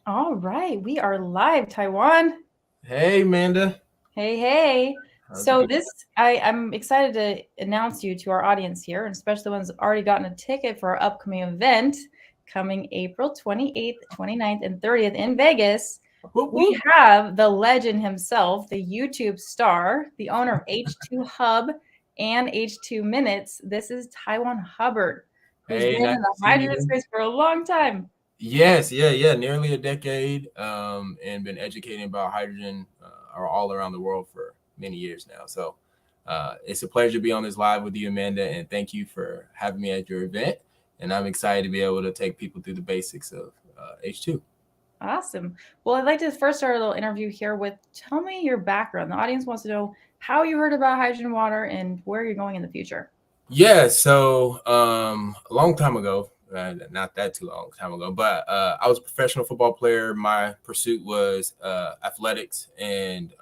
All right, we are live, Taiwan. Hey, Amanda. Hey, hey. How's it So going? this, I'm excited to announce you to our audience here, and especially the ones that already gotten a ticket for our upcoming event coming April 28th, 29th, and 30th in Vegas. Whoop, We whoop. have the legend himself, the YouTube star, the owner of H2HUBB and H2 Minutes. This is Tywon Hubbard, who's Hey, been nice in the to see hydrogen you. space for a long time. Yes, yeah, nearly a decade, and been educating about hydrogen all around the world for many years now. So it's a pleasure to be on this live with you, Amanda, and thank you for having me at your event. And I'm excited to be able to take people through the basics of H2. Awesome. Well, I'd like to first start a little interview here with tell me your background. The audience wants to know how you heard about hydrogen water and where you're going in the future. Yeah, so a long time ago, not that too long time ago, but I was a professional football player. My pursuit was athletics, and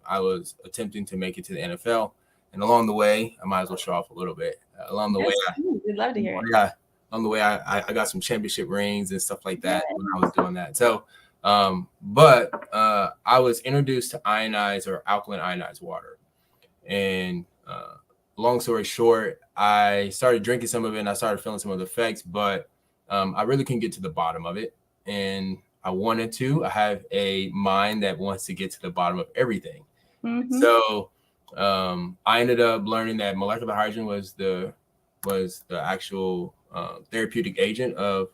I was attempting to make it to the NFL. And along the way, I might as well show off a little bit. Along the way, Yes, please. We'd love to hear it. yeah, along the way, I got some championship rings and stuff like Yeah. that when I was doing that. So, but I was introduced to ionized or alkaline ionized water, and long story short, I started drinking some of it and I started feeling some of the effects, but I really couldn't get to the bottom of it. And I wanted to. I have a mind that wants to get to the bottom of everything. Mm-hmm. So I ended up learning that molecular hydrogen was the actual therapeutic agent of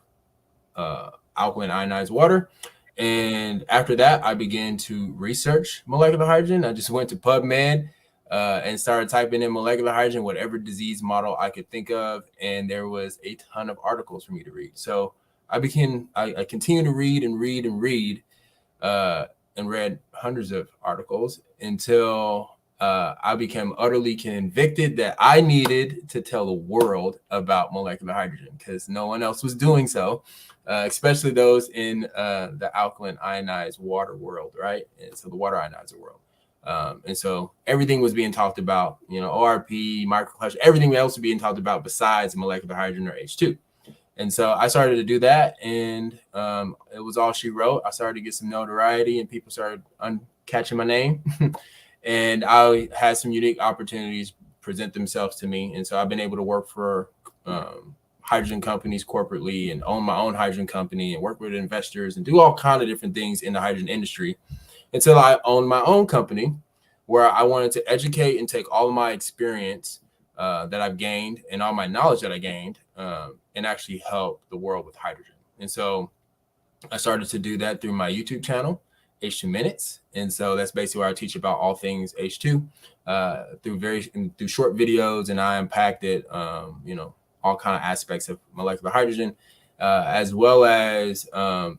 alkaline ionized water. And after that, I began to research molecular hydrogen. I just went to PubMed and started typing in molecular hydrogen, whatever disease model I could think of, and there was a ton of articles for me to read. So I continued to read and read and read, and read hundreds of articles until I became utterly convicted that I needed to tell the world about molecular hydrogen because no one else was doing so, especially those in the alkaline ionized water world, right? And so the water ionizer world. And so everything was being talked about, ORP, microcluster, everything else was being talked about besides molecular hydrogen or H2. And so I started to do that, and it was all she wrote. I started to get some notoriety, and people started catching my name. And I had some unique opportunities present themselves to me. And so I've been able to work for hydrogen companies corporately and own my own hydrogen company and work with investors and do all kinds of different things in the hydrogen industry until I owned my own company where I wanted to educate and take all of my experience that I've gained and all my knowledge that I gained and actually help the world with hydrogen. And so I started to do that through my YouTube channel, H2 Minutes. And so that's basically where I teach about all things H2 through short videos, and I unpacked it, all kind of aspects of molecular hydrogen, as well as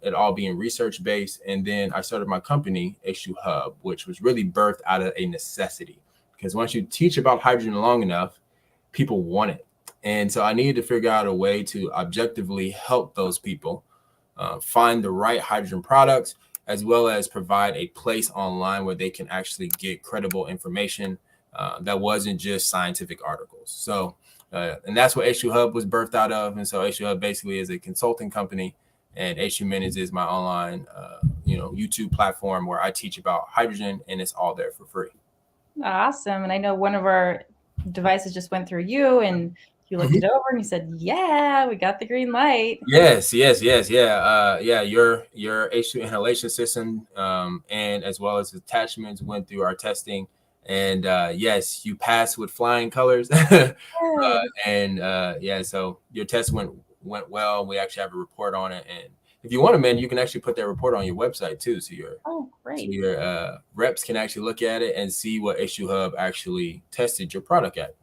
it all being research based. And then I started my company, H2HUBB, which was really birthed out of a necessity. Because once you teach about hydrogen long enough, people want it. And so I needed to figure out a way to objectively help those people find the right hydrogen products, as well as provide a place online where they can actually get credible information that wasn't just scientific articles. So, and that's what H2HUBB was birthed out of. And so H2HUBB basically is a consulting company, and H2 Minutes is my online, YouTube platform where I teach about hydrogen, and it's all there for free. Awesome. And I know one of our devices just went through you and you looked it over and you said, yeah, we got the green light. Yes, yeah. Your H2 inhalation system, and as well as attachments went through our testing, and yes, you passed with flying colors. So your test went well. We actually have a report on it, and if you want to, man, you can actually put that report on your website too, so Great. your reps can actually look at it and see what H2HUBB actually tested your product at.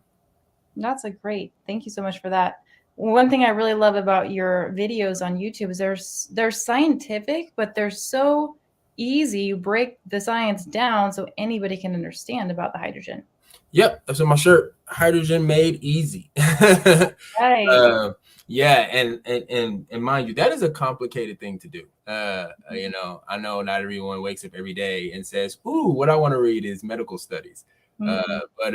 That's a great. Thank you so much for that. One thing I really love about your videos on YouTube is they're scientific, but they're so easy. You break the science down so anybody can understand about the hydrogen. Yep, that's on my shirt. Hydrogen made easy. Right. Yeah, and mind you, that is a complicated thing to do. I know not everyone wakes up every day and says, "Ooh, what I want to read is medical studies." But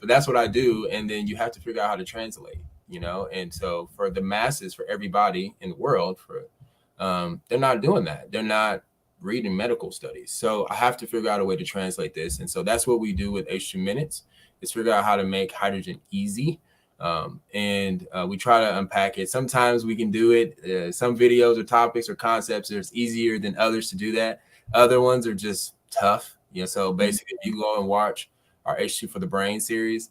that's what I do, and then you have to figure out how to translate. And so for the masses, for everybody in the world, for they're not doing that. They're not reading medical studies. So I have to figure out a way to translate this. And so that's what we do with H2 Minutes, is figure out how to make hydrogen easy. And we try to unpack it. Sometimes we can do it. Some videos or topics or concepts, it's easier than others to do that. Other ones are just tough. You know, so basically if you go and watch our H2 for the Brain series,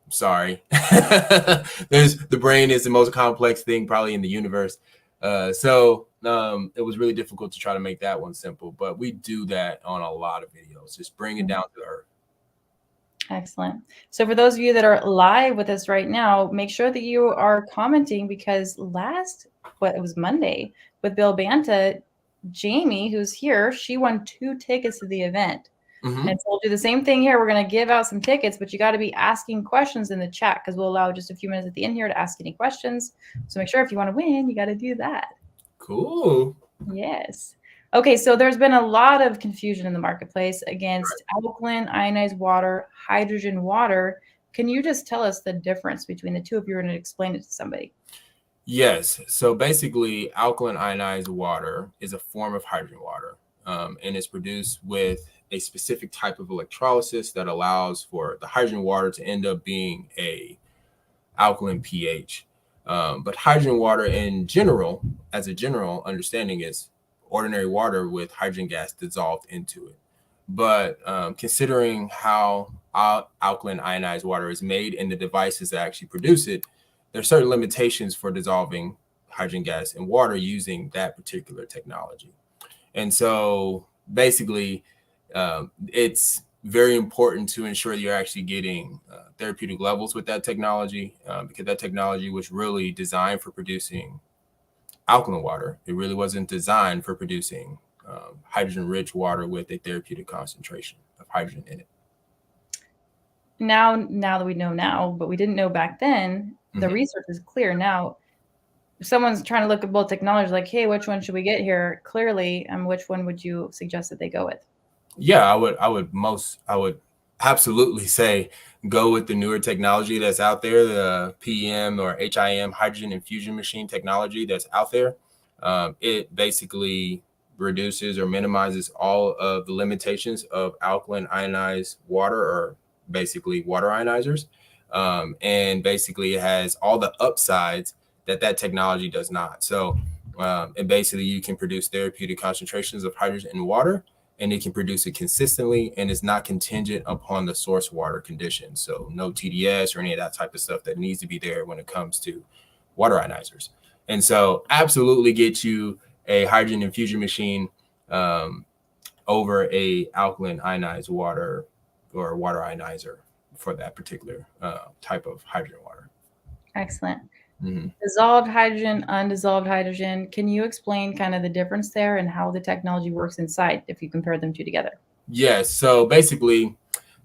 I'm sorry. The brain is the most complex thing probably in the universe. So it was really difficult to try to make that one simple, but we do that on a lot of videos, just bring it down to earth. Excellent. So for those of you that are live with us right now, make sure that you are commenting, because it was Monday with Bill Banta, Jamie, who's here, she won 2 tickets to the event. And so we'll do the same thing here. We're going to give out some tickets, but you got to be asking questions in the chat, because we'll allow just a few minutes at the end here to ask any questions. So make sure if you want to win, you got to do that. Cool. Yes. Okay, so there's been a lot of confusion in the marketplace against alkaline, ionized water, hydrogen water. Can you just tell us the difference between the two if you were going to explain it to somebody? Yes. So basically, alkaline ionized water is a form of hydrogen water, and it's produced with a specific type of electrolysis that allows for the hydrogen water to end up being a alkaline pH. But hydrogen water in general, as a general understanding, is ordinary water with hydrogen gas dissolved into it. But considering how alkaline ionized water is made and the devices that actually produce it, there are certain limitations for dissolving hydrogen gas in water using that particular technology. And so basically, it's very important to ensure that you're actually getting therapeutic levels with that technology, because that technology was really designed for producing alkaline water. It really wasn't designed for producing hydrogen-rich water with a therapeutic concentration of hydrogen in it. Now that we know now, but we didn't know back then, the research is clear. Now, if someone's trying to look at both technologies, like, hey, which one should we get here? Clearly, which one would you suggest that they go with? Yeah, I would absolutely say go with the newer technology that's out there, the PM or HIM, hydrogen infusion machine technology that's out there. It basically reduces or minimizes all of the limitations of alkaline ionized water, or basically water ionizers. And basically it has all the upsides that technology does not. So and basically you can produce therapeutic concentrations of hydrogen in water, and it can produce it consistently, and it's not contingent upon the source water conditions. So no TDS or any of that type of stuff that needs to be there when it comes to water ionizers. And so absolutely get you a hydrogen infusion machine over a alkaline ionized water or water ionizer for that particular type of hydrogen water. Excellent. Dissolved hydrogen, undissolved hydrogen. Can you explain kind of the difference there and how the technology works inside if you compare them two together? Yes. So basically,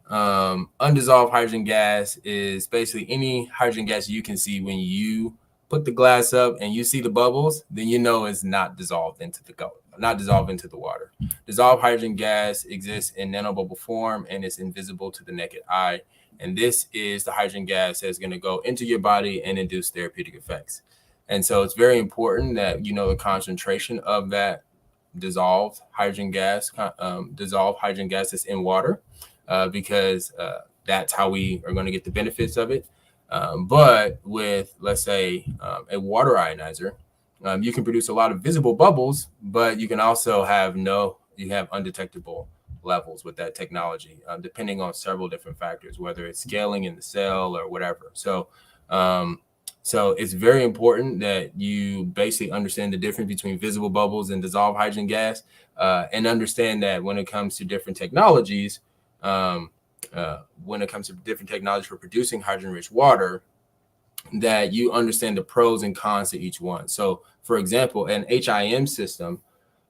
undissolved hydrogen gas is basically any hydrogen gas you can see when you put the glass up and you see the bubbles, then you know it's not dissolved into the water. Dissolved hydrogen gas exists in nanobubble form and is invisible to the naked eye. And this is the hydrogen gas that's going to go into your body and induce therapeutic effects. And so it's very important that you know the concentration of that dissolved hydrogen gas that's in water, because that's how we are going to get the benefits of it. But with, let's say, a water ionizer, you can produce a lot of visible bubbles, but you can also have undetectable levels with that technology, depending on several different factors, whether it's scaling in the cell or whatever. So it's very important that you basically understand the difference between visible bubbles and dissolved hydrogen gas, and understand that when it comes to different technologies, for producing hydrogen-rich water, that you understand the pros and cons to each one. So, for example, an HIM system,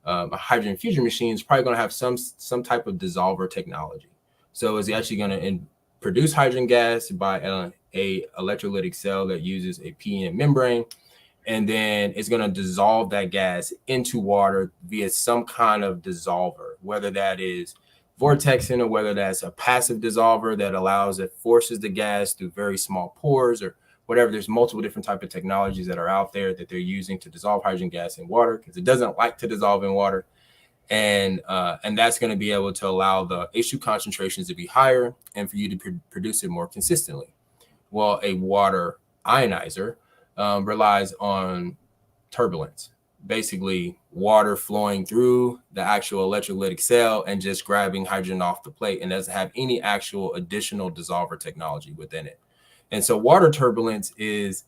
a hydrogen fusion machine, is probably going to have some type of dissolver technology. So it's actually going to produce hydrogen gas by a electrolytic cell that uses a PM membrane, and then it's going to dissolve that gas into water via some kind of dissolver, whether that is vortexing or whether that's a passive dissolver that forces the gas through very small pores, or whatever. There's multiple different type of technologies that are out there that they're using to dissolve hydrogen gas in water, because it doesn't like to dissolve in water. And that's going to be able to allow the H2 concentrations to be higher and for you to produce it more consistently. Well, a water ionizer relies on turbulence, basically water flowing through the actual electrolytic cell and just grabbing hydrogen off the plate, and doesn't have any actual additional dissolver technology within it. And so water turbulence is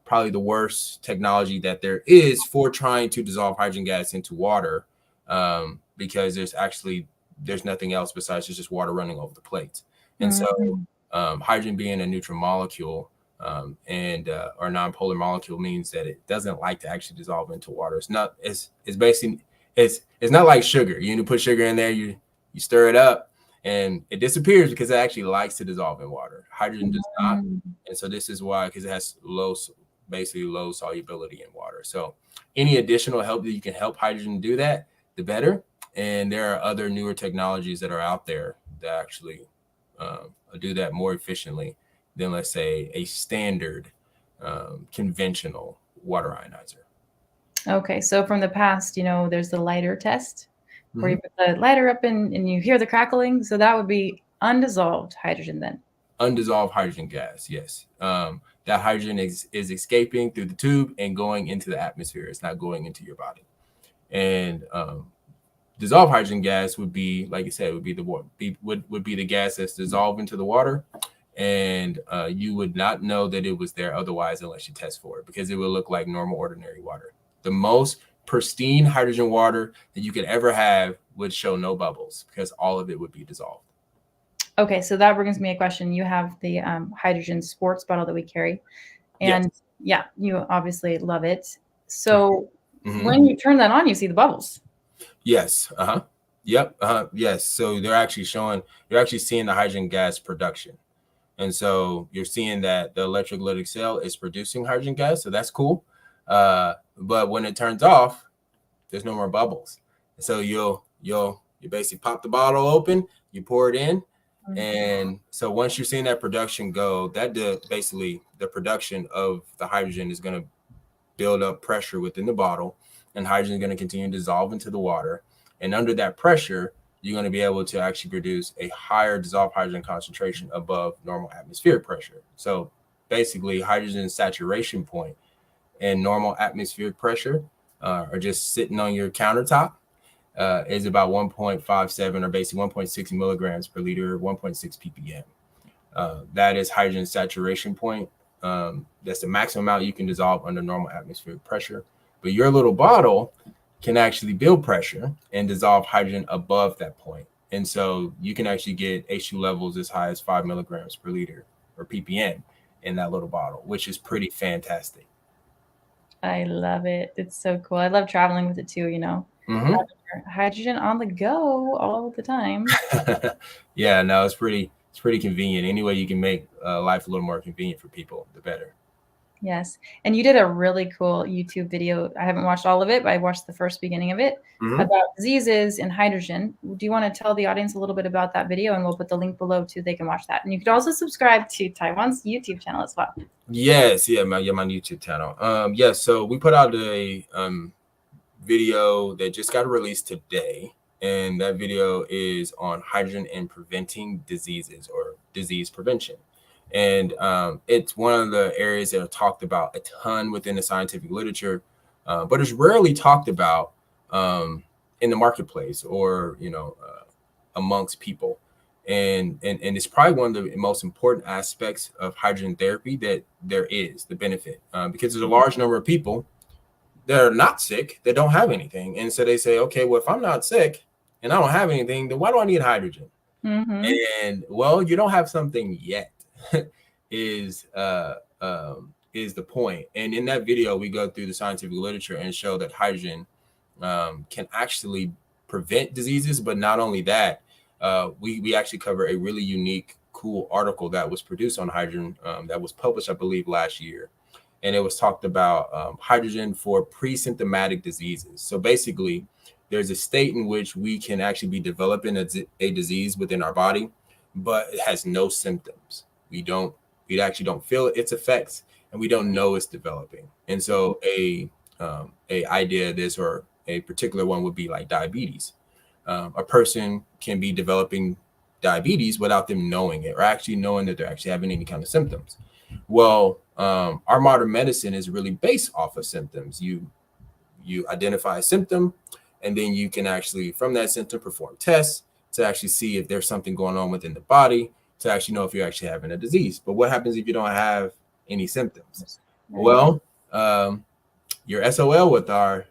probably the worst technology that there is for trying to dissolve hydrogen gas into water, because there's nothing else besides just water running over the plates. And so hydrogen being a neutral molecule or nonpolar molecule means that it doesn't like to actually dissolve into water. It's not like sugar. You put sugar in there, you stir it up and it disappears because it actually likes to dissolve in water. Hydrogen does not. And so this is why, because it has low solubility in water. So any additional help that you can help hydrogen do that, the better. And there are other newer technologies that are out there that actually do that more efficiently than, let's say, a standard conventional water ionizer. Okay, so from the past, there's the lighter test where you put the lighter up and you hear the crackling. So that would be undissolved hydrogen then. Undissolved hydrogen gas, yes. That hydrogen is escaping through the tube and going into the atmosphere. It's not going into your body. And dissolved hydrogen gas would be, like I said, would be the gas that's dissolved into the water, and you would not know that it was there otherwise unless you test for it, because it would look like normal ordinary water. The most pristine hydrogen water that you could ever have would show no bubbles because all of it would be dissolved. Okay, so that brings me a question. You have the hydrogen sports bottle that we carry, and yes, you obviously love it. So when you turn that on, you see the bubbles. Yes. Yep. Yes. So you're actually seeing the hydrogen gas production. And so you're seeing that the electrolytic cell is producing hydrogen gas. So that's cool. But when it turns off, there's no more bubbles. So you basically pop the bottle open, you pour it in. And so once you're seeing that production go, basically the production of the hydrogen is going to build up pressure within the bottle, and hydrogen is going to continue to dissolve into the water. And under that pressure, you're going to be able to actually produce a higher dissolved hydrogen concentration above normal atmospheric pressure. So basically, hydrogen saturation point and normal atmospheric pressure are just sitting on your countertop. Is about 1.57 or basically 1.6 milligrams per liter, 1.6 ppm. That is hydrogen saturation point. That's the maximum amount you can dissolve under normal atmospheric pressure. But your little bottle can actually build pressure and dissolve hydrogen above that point. And so you can actually get H2 levels as high as 5 milligrams per liter or ppm in that little bottle, which is pretty fantastic. I love it. It's so cool. I love traveling with it too, Hydrogen on the go all the time. Yeah, no, it's pretty convenient. Any way you can make life a little more convenient for people, the better. Yes. And you did a really cool YouTube video. I haven't watched all of it, but I watched the first beginning of it about diseases and hydrogen. Do you want to tell the audience a little bit about that video? And we'll put the link below too. They can watch that. And you could also subscribe to Tywon's YouTube channel as well. Yes. Yeah, my YouTube channel. Yes. So we put out a video that just got released today. And that video is on hydrogen and preventing diseases, or disease prevention. And it's one of the areas that are talked about a ton within the scientific literature, but it's rarely talked about in the marketplace or, amongst people. And it's probably one of the most important aspects of hydrogen therapy that there is, the benefit, because there's a large number of people that are not sick, that don't have anything. And so they say, okay, well, if I'm not sick and I don't have anything, then why do I need hydrogen? And well, you don't have something yet. is the point. And in that video, we go through the scientific literature and show that hydrogen can actually prevent diseases. But not only that, we actually cover a really unique, cool article that was produced on hydrogen that was published, I believe, last year. And it was talked about hydrogen for pre-symptomatic diseases. So basically, there's a state in which we can actually be developing a disease within our body, but it has no symptoms. We actually don't feel its effects. and we don't know it's developing. And so a idea of this, or a particular one, would be like diabetes. A person can be developing diabetes without them knowing it, or actually knowing that they're actually having any kind of symptoms. Well, our modern medicine is really based off of symptoms. You identify a symptom, and then you can actually, from that symptom, perform tests to actually see if there's something going on within the body, to actually know if you're actually having a disease. But what happens if you don't have any symptoms? Right. Well, you're SOL with our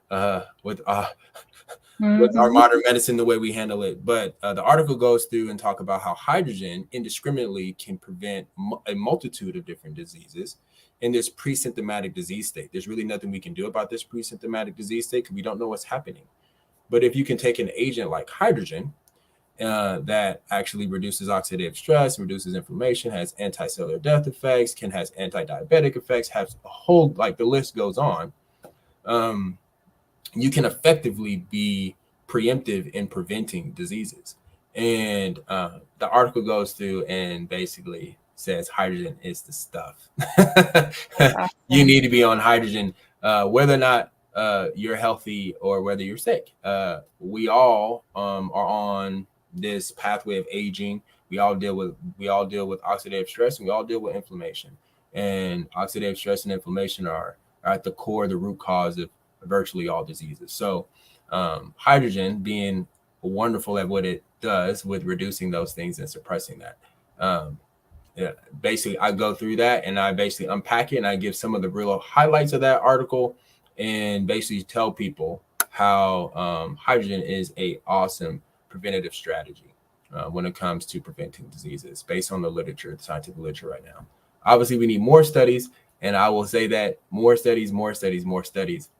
with our modern medicine, the way we handle it. But the article goes through and talk about how hydrogen indiscriminately can prevent a multitude of different diseases in this pre-symptomatic disease state. There's really nothing we can do about this pre-symptomatic disease state because we don't know what's happening. But if you can take an agent like hydrogen that actually reduces oxidative stress, reduces inflammation, has anti-cellular death effects, has anti-diabetic effects, has a whole, like, the list goes on, you can effectively be preemptive in preventing diseases. And the article goes through and basically says hydrogen is the stuff. You need to be on hydrogen, whether or not you're healthy or whether you're sick. We all are on this pathway of aging. We all deal with oxidative stress, and we all deal with inflammation. And oxidative stress and inflammation are at the core, the root cause of virtually all diseases. So hydrogen, being wonderful at what it does with reducing those things and suppressing that. Basically, I go through that and I basically unpack it, and I give some of the real highlights of that article, and basically tell people how hydrogen is a awesome preventative strategy when it comes to preventing diseases, based on the literature, the scientific literature right now. Obviously, we need more studies, and I will say that more studies.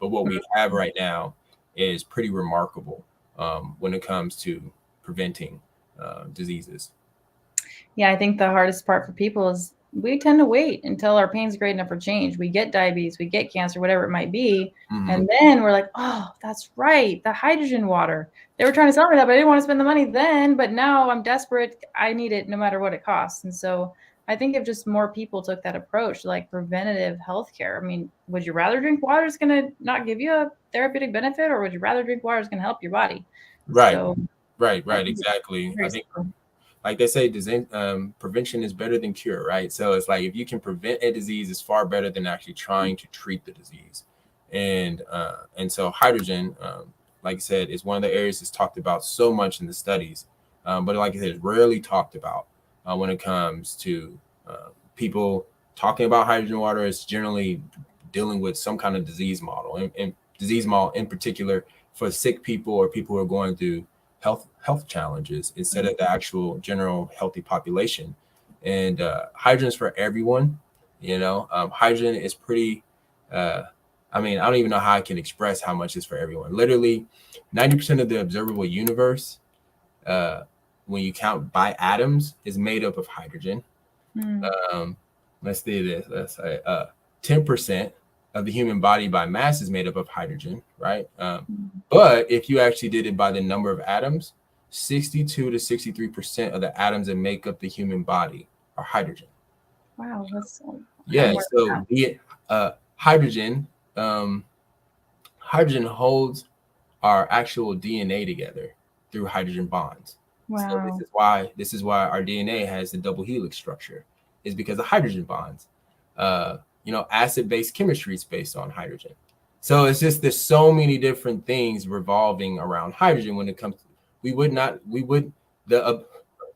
But what we have right now is pretty remarkable when it comes to preventing diseases. Yeah, I think the hardest part for people is we tend to wait until our pain's great enough for change. We get diabetes, we get cancer, whatever it might be. And then we're like, oh, that's right, the hydrogen water. They were trying to sell me that, but I didn't want to spend the money then. But now I'm desperate. I need it no matter what it costs. And so I think if just more people took that approach, like preventative healthcare. I mean, would you rather drink water that's going to not give you a therapeutic benefit, or would you rather drink water that's going to help your body? Right. So, right. Exactly. I think, like they say, prevention is better than cure, right? So it's like, if you can prevent a disease, it's far better than actually trying to treat the disease. And so hydrogen, like I said, is one of the areas that's talked about so much in the studies, but like I said, it's rarely talked about when it comes to people talking about hydrogen water. Is generally dealing with some kind of disease model, and disease model in particular for sick people or people who are going through health challenges, instead of the actual general healthy population. And hydrogen is for everyone. Hydrogen is pretty, I mean, I don't even know how I can express how much it's for everyone. Literally 90% of the observable universe, when you count by atoms, is made up of hydrogen. Let's do this. Let's say 10% of the human body by mass is made up of hydrogen, right? But if you actually did it by the number of atoms, 62 to 63% of the atoms that make up the human body are hydrogen. Wow, that's so hydrogen holds our actual DNA together through hydrogen bonds. Wow. So this is why our DNA has the double helix structure, is because of hydrogen bonds. Acid-based chemistry is based on hydrogen. So it's just, there's so many different things revolving around hydrogen. When it comes to,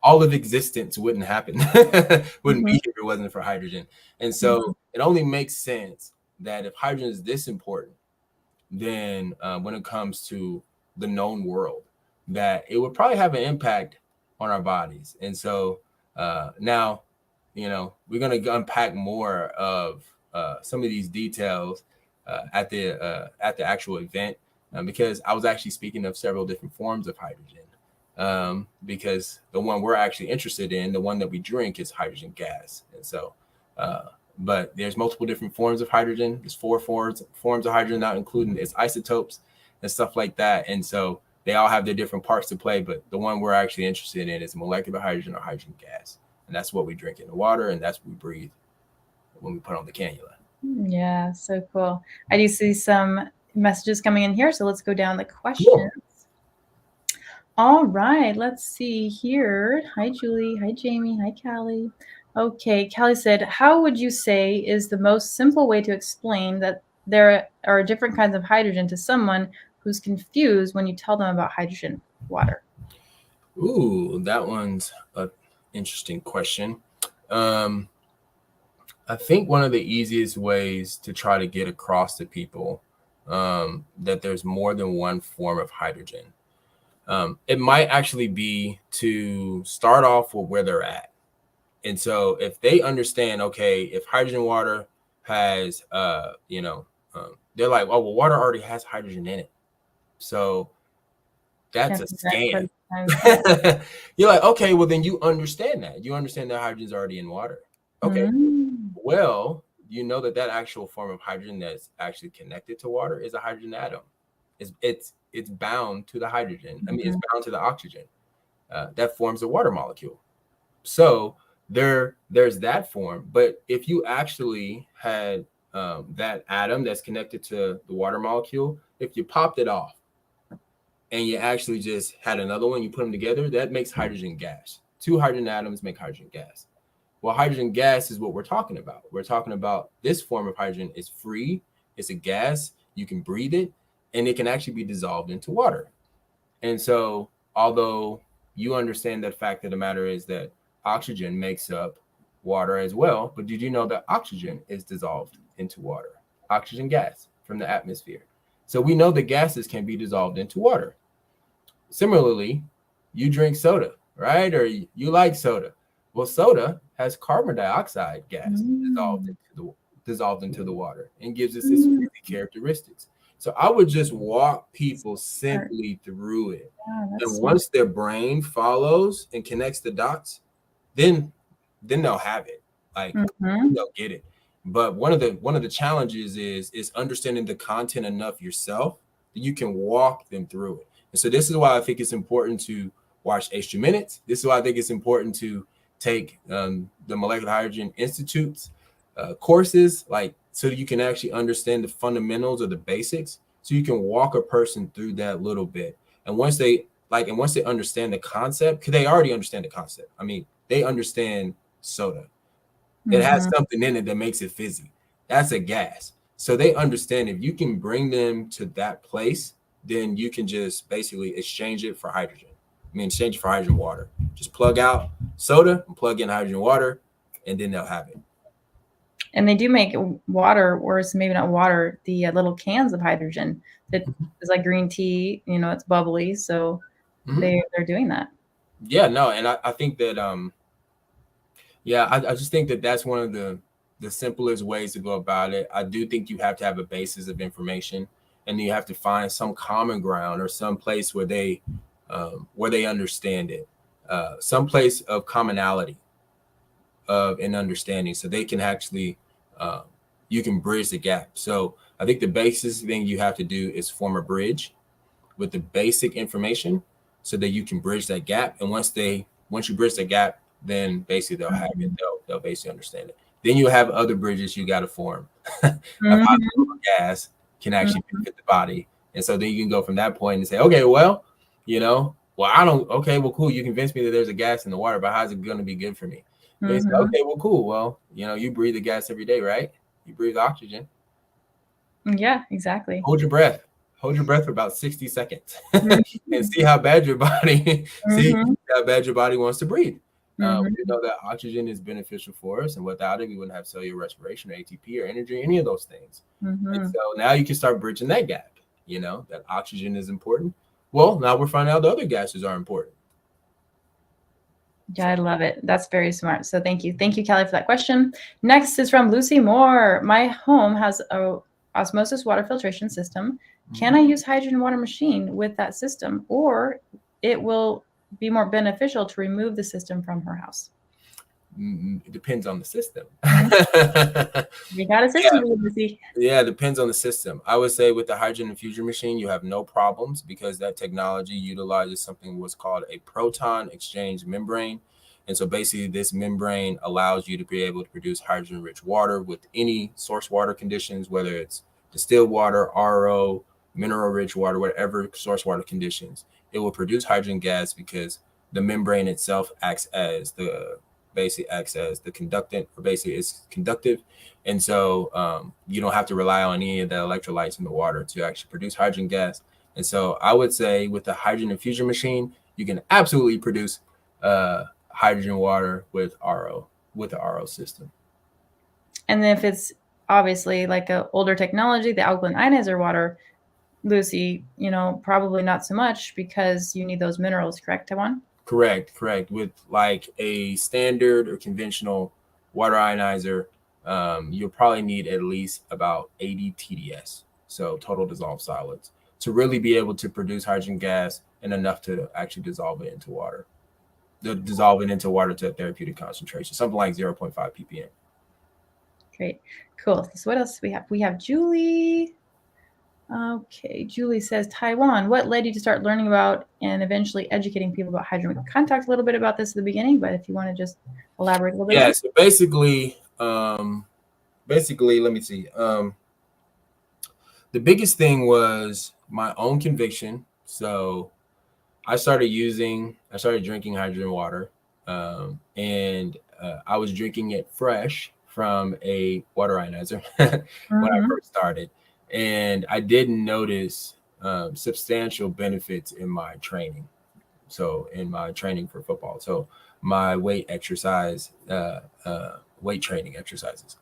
all of existence wouldn't happen, wouldn't be here if it wasn't for hydrogen. And so it only makes sense that if hydrogen is this important, then when it comes to the known world, that it would probably have an impact on our bodies. And so now, we're going to unpack more of some of these details at the actual event, because I was actually speaking of several different forms of hydrogen, because the one we're actually interested in, the one that we drink, is hydrogen gas. And so, but there's multiple different forms of hydrogen. There's 4 forms of hydrogen, not including its isotopes and stuff like that. And so they all have their different parts to play, but the one we're actually interested in is molecular hydrogen, or hydrogen gas. And that's what we drink in the water, and that's what we breathe when we put on the cannula. Yeah, so cool. I do see some messages coming in here, so let's go down the questions. Cool. All right, let's see here. Hi, Julie. Hi, Jamie. Hi, Callie. Okay, Callie said, how would you say is the most simple way to explain that there are different kinds of hydrogen to someone who's confused when you tell them about hydrogen water? Ooh, that one's an interesting question. I think one of the easiest ways to try to get across to people that there's more than one form of hydrogen. It might actually be to start off with where they're at. And so if they understand, okay, if hydrogen water has, they're like, oh, well, water already has hydrogen in it. So that's a scam. You're like, okay, well, then you understand that. You understand that hydrogen's already in water. Okay. Well, you know that actual form of hydrogen that's actually connected to water is a hydrogen atom. It's bound to the hydrogen. I mean, it's bound to the oxygen that forms a water molecule. So there's that form. But if you actually had that atom that's connected to the water molecule, if you popped it off and you actually just had another one, you put them together, that makes hydrogen gas. 2 hydrogen atoms make hydrogen gas. Well, hydrogen gas is what we're talking about. We're talking about this form of hydrogen is free. It's a gas. You can breathe it, and it can actually be dissolved into water. And so, although you understand the fact of the matter is that oxygen makes up water as well, but did you know that oxygen is dissolved into water? Oxygen gas from the atmosphere. So we know that gases can be dissolved into water. Similarly, you drink soda, right? Or you like soda. Well, soda has carbon dioxide gas dissolved into the water and gives us its characteristics. So I would just walk people simply through it. And once their brain follows and connects the dots, then they'll have it. Like they'll get it. But one of the challenges is understanding the content enough yourself that you can walk them through it. And so this is why I think it's important to watch H2 Minutes. This is why I think it's important to take the Molecular Hydrogen Institute's courses, like so that you can actually understand the fundamentals or the basics, so you can walk a person through that little bit. And once they understand the concept, because they already understand the concept. I mean, they understand soda. It has something in it that makes it fizzy. That's a gas. So they understand if you can bring them to that place, then you can just basically exchange it for hydrogen. I mean, exchange it for hydrogen water. Just plug out soda and plug in hydrogen water, and then they'll have it. And they do make water, or it's maybe not water, the little cans of hydrogen that is like green tea, it's bubbly. So they're doing that. Yeah, no. And I think that, I just think that that's one of the simplest ways to go about it. I do think you have to have a basis of information, and you have to find some common ground or some place where they understand it, some place of commonality of an understanding, so they can actually you can bridge the gap. So I think the basic thing you have to do is form a bridge with the basic information so that you can bridge that gap. And once you bridge the gap, then basically they'll have it. They'll basically understand it. Then you have other bridges you got to form of how gas can actually benefit the body. And so then you can go from that point and say, okay, well, okay, well, cool. You convinced me that there's a gas in the water, but how's it going to be good for me? They say, okay, well, cool. Well, you breathe the gas every day, right? You breathe oxygen. Yeah, exactly. Hold your breath for about 60 seconds and see how bad your body wants to breathe. We know that oxygen is beneficial for us, and without it, we wouldn't have cellular respiration or ATP or energy, any of those things. And so now you can start bridging that gap, that oxygen is important. Well, now we're finding out the other gases are important. Yeah, I love it. That's very smart. So thank you. Thank you, Kelly, for that question. Next is from Lucy Moore. My home has a osmosis water filtration system. Can I use hydrogen water machine with that system, or it will be more beneficial to remove the system from her house? It depends on the system. We got a system, Lucy. Yeah, it depends on the system. I would say with the hydrogen infusion machine, you have no problems because that technology utilizes something what's called a proton exchange membrane. And so basically this membrane allows you to be able to produce hydrogen-rich water with any source water conditions, whether it's distilled water, RO, mineral-rich water, whatever source water conditions. It will produce hydrogen gas because the membrane itself acts as the conductant, or basically it's conductive. And so you don't have to rely on any of the electrolytes in the water to actually produce hydrogen gas. And so I would say with the hydrogen infusion machine, you can absolutely produce hydrogen water with the RO system. And then if it's obviously like a older technology, the alkaline ionizer water, Lucy, probably not so much because you need those minerals, correct, Tywon? Correct. With like a standard or conventional water ionizer, you'll probably need at least about 80 TDS, so total dissolved solids, to really be able to produce hydrogen gas and enough to actually dissolve it into water to a therapeutic concentration, something like 0.5 ppm. Great. Cool. So what else do we have? We have Julie. Okay. Julie says, Tywon, what led you to start learning about and eventually educating people about hydrogen? We kind of talked a little bit about this at the beginning, but if you want to just elaborate a little bit. Yeah. So basically, let me see. The biggest thing was my own conviction. So I started drinking hydrogen water, and I was drinking it fresh from a water ionizer when I first started. And I didn't notice substantial benefits in my training. So in my training for football, so my weight training exercises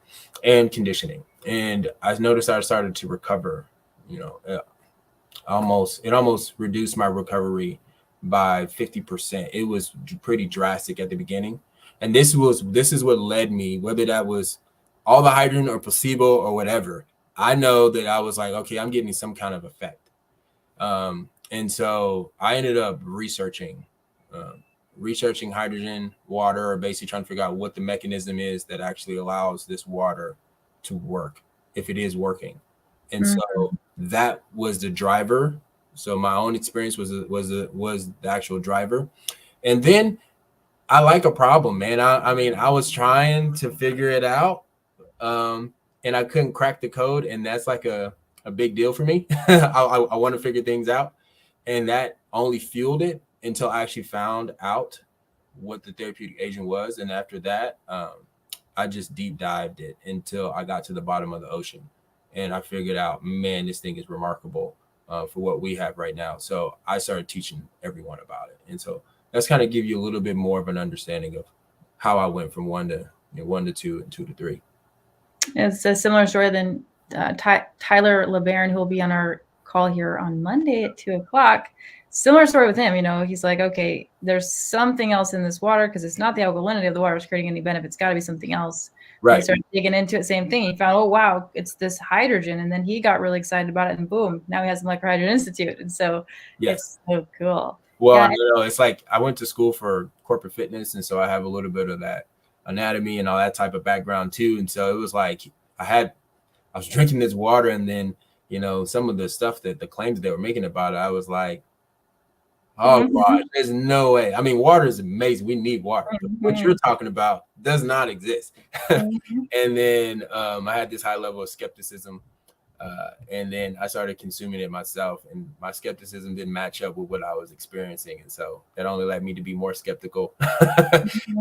and conditioning. And I noticed I started to recover, it almost reduced my recovery by 50%. It was pretty drastic at the beginning. And this is what led me, whether that was all the hydrogen or placebo or whatever. I know that I was like, okay, I'm getting some kind of effect. And so I ended up researching hydrogen water, or basically trying to figure out what the mechanism is that actually allows this water to work, if it is working. And so that was the driver. So my own experience was the actual driver. And then I like a problem, man. I mean, I was trying to figure it out, and I couldn't crack the code. And that's like a big deal for me. I want to figure things out. And that only fueled it until I actually found out what the therapeutic agent was. And after that, I just deep dived it until I got to the bottom of the ocean. And I figured out, man, this thing is remarkable for what we have right now. So I started teaching everyone about it. And so that's kind of give you a little bit more of an understanding of how I went from 1 to 2 and 2 to 3. It's a similar story than Tyler LeBaron, who will be on our call here on Monday at 2:00. Similar story with him. He's like, okay, there's something else in this water because it's not the alkalinity of the water is creating any benefit. It's got to be something else. Right. He started digging into it. Same thing. He found, oh wow, it's this hydrogen, and then he got really excited about it, and boom, now he has the Molecular Hydrogen Institute, and so it's so cool. Well, it's like I went to school for corporate fitness, and so I have a little bit of that anatomy and all that type of background too. And so it was like I was drinking this water, and then some of the stuff that the claims they were making about it, I was like, oh gosh, there's no way. I mean, water is amazing. We need water. But what you're talking about does not exist. And then I had this high level of skepticism. And then I started consuming it myself, and my skepticism didn't match up with what I was experiencing. And so that only led me to be more skeptical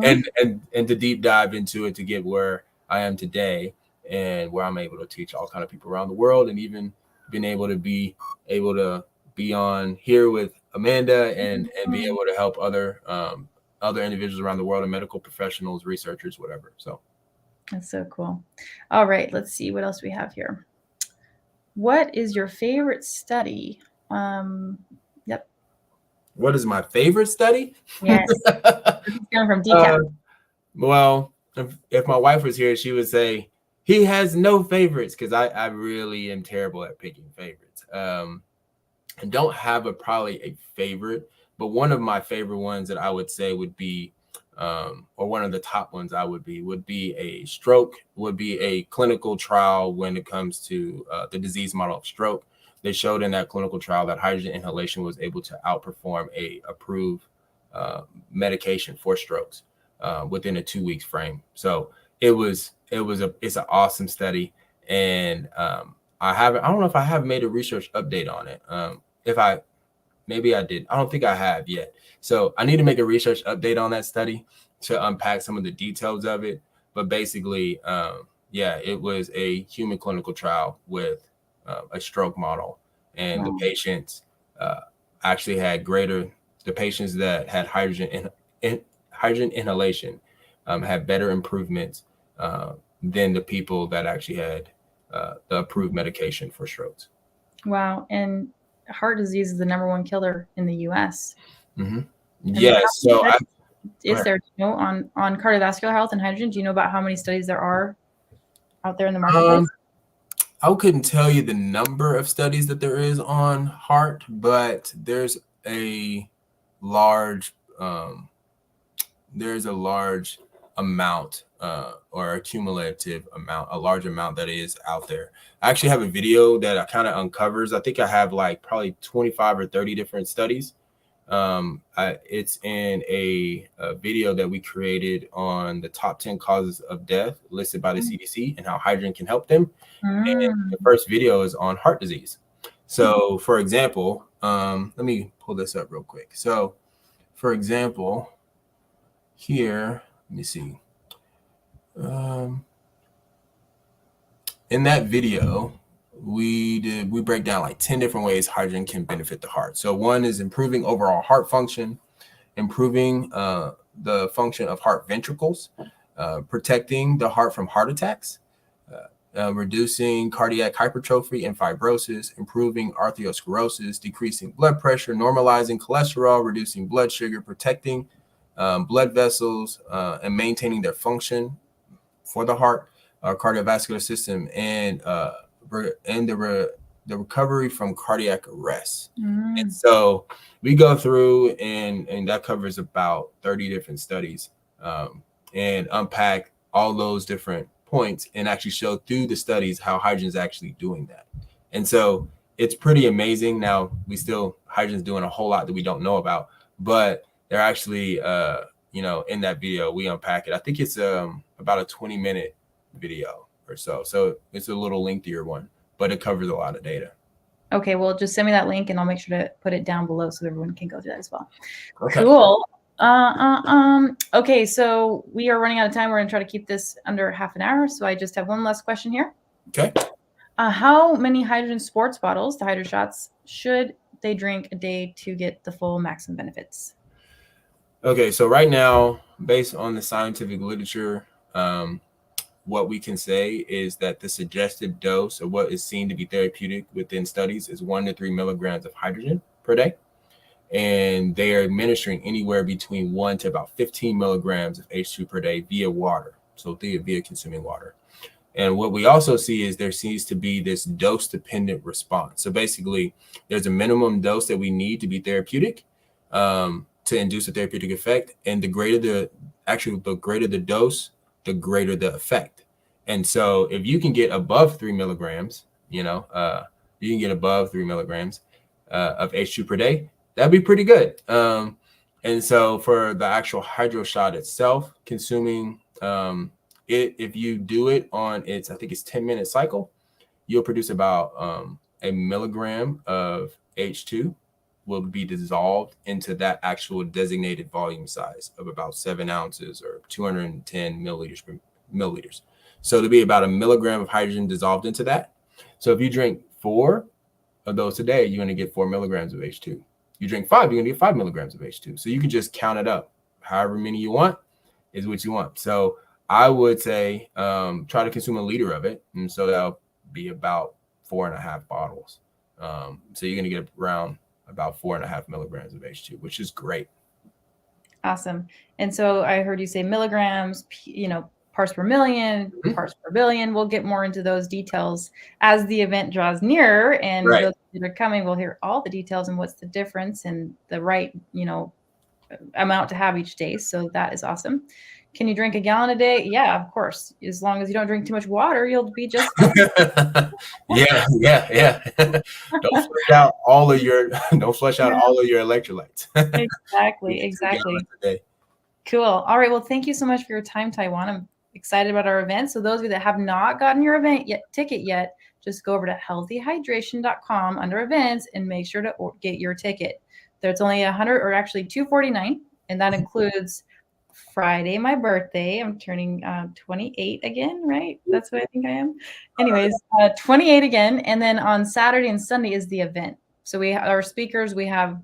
and to deep dive into it to get where I am today, and where I'm able to teach all kind of people around the world, and even being able to be on here with Amanda and be able to help other individuals around the world, and medical professionals, researchers, whatever. So that's so cool. All right, let's see what else we have here. What is your favorite study? Yep. What is my favorite study? Yes. This is coming from DCAP. Well, if my wife was here, she would say he has no favorites, because I really am terrible at picking favorites. I don't have probably a favorite, but one of my favorite ones that I would say would be, or one of the top ones would be a stroke, would be a clinical trial when it comes to the disease model of stroke. They showed in that clinical trial that hydrogen inhalation was able to outperform a approved medication for strokes. within a 2 weeks frame. So it's an awesome study. And I don't know if I have made a research update on it. Maybe I did. I don't think I have yet. So I need to make a research update on that study to unpack some of the details of it. But basically, it was a human clinical trial with a stroke model, and the patients actually had the patients that had hydrogen inhalation had better improvements than the people that actually had the approved medication for strokes. Wow. And heart disease is the #1 killer in the US. Mm-hmm. Yes. So is there, on cardiovascular health and hydrogen, do you know about how many studies there are out there in the marketplace? I couldn't tell you the number of studies that there is on heart, but there's a large amount or a cumulative amount, a large amount that is out there. I actually have a video that kind of uncovers. I think I have like probably 25 or 30 different studies. It's in a video that we created on the top 10 causes of death listed by the CDC and how hydrogen can help them. And the first video is on heart disease. So for example, let me pull this up real quick. So for example, here, let me see. In that video, we break down like 10 different ways hydrogen can benefit the heart. So one is improving overall heart function, improving the function of heart ventricles, protecting the heart from heart attacks, reducing cardiac hypertrophy and fibrosis, improving arteriosclerosis, decreasing blood pressure, normalizing cholesterol, reducing blood sugar, protecting blood vessels, and maintaining their function for the heart, cardiovascular system, and the recovery from cardiac arrest. And so we go through and that covers about 30 different studies and unpack all those different points and actually show through the studies how hydrogen is actually doing that. And so it's pretty amazing. Now hydrogen's doing a whole lot that we don't know about, but they're actually, in that video, we unpack it. I think it's about a 20-minute video or so. So it's a little lengthier one, but it covers a lot of data. Okay, well, just send me that link and I'll make sure to put it down below so everyone can go through that as well. Okay. Cool. Okay, so we are running out of time. We're going to try to keep this under half an hour. So I just have one last question here. Okay. How many hydrogen sports bottles, the Hydroshots, should they drink a day to get the full maximum benefits? Okay, so right now, based on the scientific literature, what we can say is that the suggested dose of what is seen to be therapeutic within studies is 1 to 3 milligrams of hydrogen per day. And they are administering anywhere between 1 to about 15 milligrams of H2 per day via water. So via consuming water. And what we also see is there seems to be this dose-dependent response. So basically, there's a minimum dose that we need to be therapeutic to induce a therapeutic effect. And the greater the dose, the greater the effect. And so if you can get above 3 milligrams, you can get above 3 milligrams of H2 per day, that'd be pretty good. And so for the actual Hydroshot itself, consuming if you do it on I think it's 10-minute cycle, you'll produce about a milligram of H2 will be dissolved into that actual designated volume size of about 7 ounces or 210 milliliters per milliliters. So to be about a milligram of hydrogen dissolved into that. So if you drink 4 of those a day, you're going to get 4 milligrams of H2. You drink 5, you're going to get 5 milligrams of H2. So you can just count it up. However many you want is what you want. So I would say try to consume 1 liter of it. And so that'll be about 4.5 bottles. So you're going to get around about 4.5 milligrams of H2, which is great. Awesome. And so I heard you say milligrams, parts per million, parts per billion. We'll get more into those details as the event draws nearer, and those that are coming, we'll hear all the details and what's the difference and the right, amount to have each day. So that is awesome. Can you drink a gallon a day? Yeah, of course. As long as you don't drink too much water, you'll be just yeah. Don't flush out all of your electrolytes. Exactly. Cool. All right. Well, thank you so much for your time, Tywon. I'm excited about our event. So those of you that have not gotten your ticket yet, just go over to healthyhydration.com under events and make sure to get your ticket. There's only 100 or actually 249, and that includes Friday, my birthday. I'm turning 28 again, right? That's what I think I am. Anyways, 28 again. And then on Saturday and Sunday is the event. So we have our speakers. We have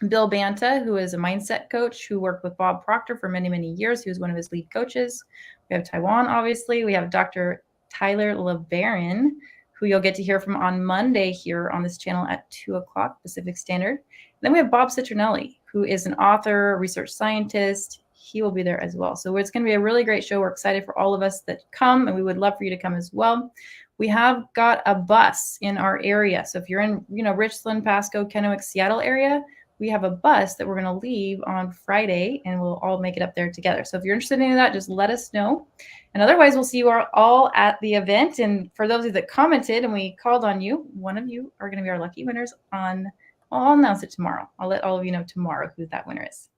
Bill Banta, who is a mindset coach who worked with Bob Proctor for many, many years. He was one of his lead coaches. We have Tywon, obviously. We have Dr. Tyler LeBaron, who you'll get to hear from on Monday here on this channel at 2 o'clock Pacific Standard. Then we have Bob Citronelli, who is an author, research scientist. He will be there as well. So it's going to be a really great show. We're excited for all of us that come, and we would love for you to come as well. We have got a bus in our area. So if you're in, Richland, Pasco, Kennewick, Seattle area, we have a bus that we're going to leave on Friday, and we'll all make it up there together. So if you're interested in that, just let us know. And otherwise, we'll see you all at the event. And for those of you that commented and we called on you, one of you are going to be our lucky winners on, well, I'll announce it tomorrow. I'll let all of you know tomorrow who that winner is.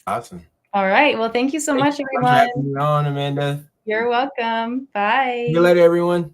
Awesome. All right. Well, thank you so much, everyone. Thanks for having me on, Amanda. You're welcome. Bye. See you later, everyone.